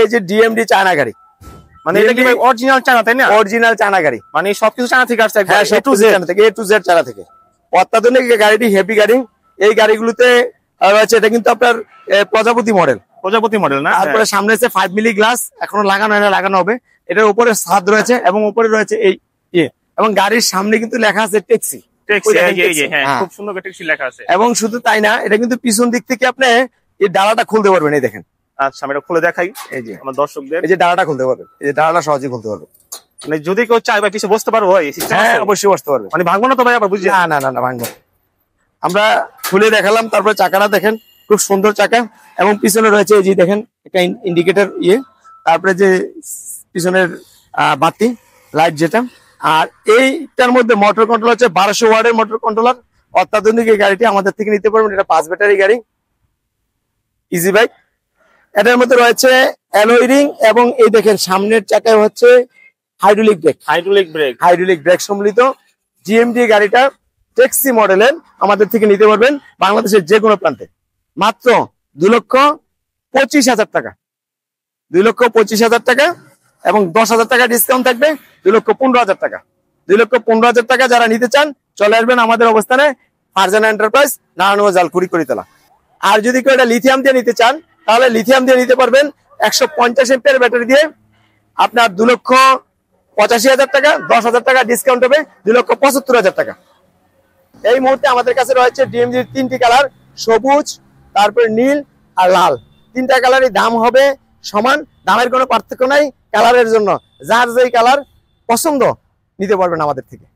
এই যে DMD China গাড়ি, মানে এটা কি অরিজিনাল চায়না তাই না? অরিজিনাল চায়না গাড়ি, মানে সবকিছু চায়না থেকে আসছে। হ্যাঁ, এ টু জেড থেকে, এ টু জেড চায়না থেকে। অত্যাধুনিক গাড়িটি, হেভি গাড়ি। এই গাড়িগুলোতে রয়েছে, এটা কিন্তু আপনার প্রজাপতি মডেল, প্রজাপতি মডেল না? তারপরে সামনে আছে 5 মিলি গ্লাস, এখনো লাগানো হয় না, লাগানো হবে। এটার উপরে ছাদ রয়েছে এবং উপরে রয়েছে এই এবং গাড়ির সামনে কিন্তু লেখা আছে ট্যাক্সি। খুব সুন্দর ট্যাক্সি লেখা আছে। এবং শুধু তাই না, এটা কিন্তু পিছন দিক থেকে আপনি এই ডালাটা খুলতে পারবেন। এই দেখেন, আচ্ছা আমি এটা খুলে দেখাই এই যে আমার দর্শকদের। এই যে ডালাটা খুলতে পারবেন, এই যে ডালাটা সহজে খুলতে পারবেন। মানে যদি কেউ চায় ভাই পিছে বসতে পারবো, হ্যাঁ অবশ্যই বসতে পারবে। মানে ভাঙবো না তো ভাই আবার? বুঝলি না না না না, ভাঙবো। আমরা খুলে দেখালাম, তারপরে চাকাটা দেখেন, খুব সুন্দর চাকা। এবং পিছনে রয়েছে এই যে দেখেন একটা ইন্ডিকেটর তারপরে যে পিছনের বাতি লাইট যেটা। আর এইটার মধ্যে মোটর কন্ট্রোল হচ্ছে 1200 ওয়াটের মোটর কন্ট্রোলার। অত্যাধুনিক এই গাড়িটি আমাদের থেকে নিতে পারবেন। এটা 5 ব্যাটারি গাড়ি, ইজি বাইক। এটার মধ্যে রয়েছে অ্যালয় রিং এবং এই দেখেন সামনের চাকায় হচ্ছে হাইড্রোলিক ব্রেক। হাইড্রোলিক ব্রেক সম্মিলিত জিএমডি গাড়িটা ট্যাক্সি মডেলের আমাদের থেকে নিতে পারবেন বাংলাদেশের যে কোনো প্রান্তে মাত্র 2,25,000 টাকা। 2,25,000 টাকা এবং 10,000 টাকা ডিসকাউন্ট থাকবে, 2,15,000 টাকা। 2,15,000 টাকা যারা নিতে চান চলে আসবেন আমাদের অবস্থানে, ফারজানা এন্টারপ্রাইজ, নারায়ণগঞ্জ জালকুড়ি করিতলা। আর যদি কেউ এটা লিথিয়াম দিয়ে নিতে চান তাহলে লিথিয়াম দিয়ে নিতে পারবেন 150 এমপিআর ব্যাটারি দিয়ে। আপনার 2,85,000 টাকা, 10,000 টাকা ডিসকাউন্ট হবে, 2,75,000 টাকা। এই মুহূর্তে আমাদের কাছে রয়েছে ডিএমজির 3টি কালার, সবুজ, তারপরে নীল আর লাল। 3টা কালারই দাম হবে সমান, দামের কোনো পার্থক্য নাই কালারের জন্য। যার যেই কালার পছন্দ নিতে পারবেন আমাদের থেকে।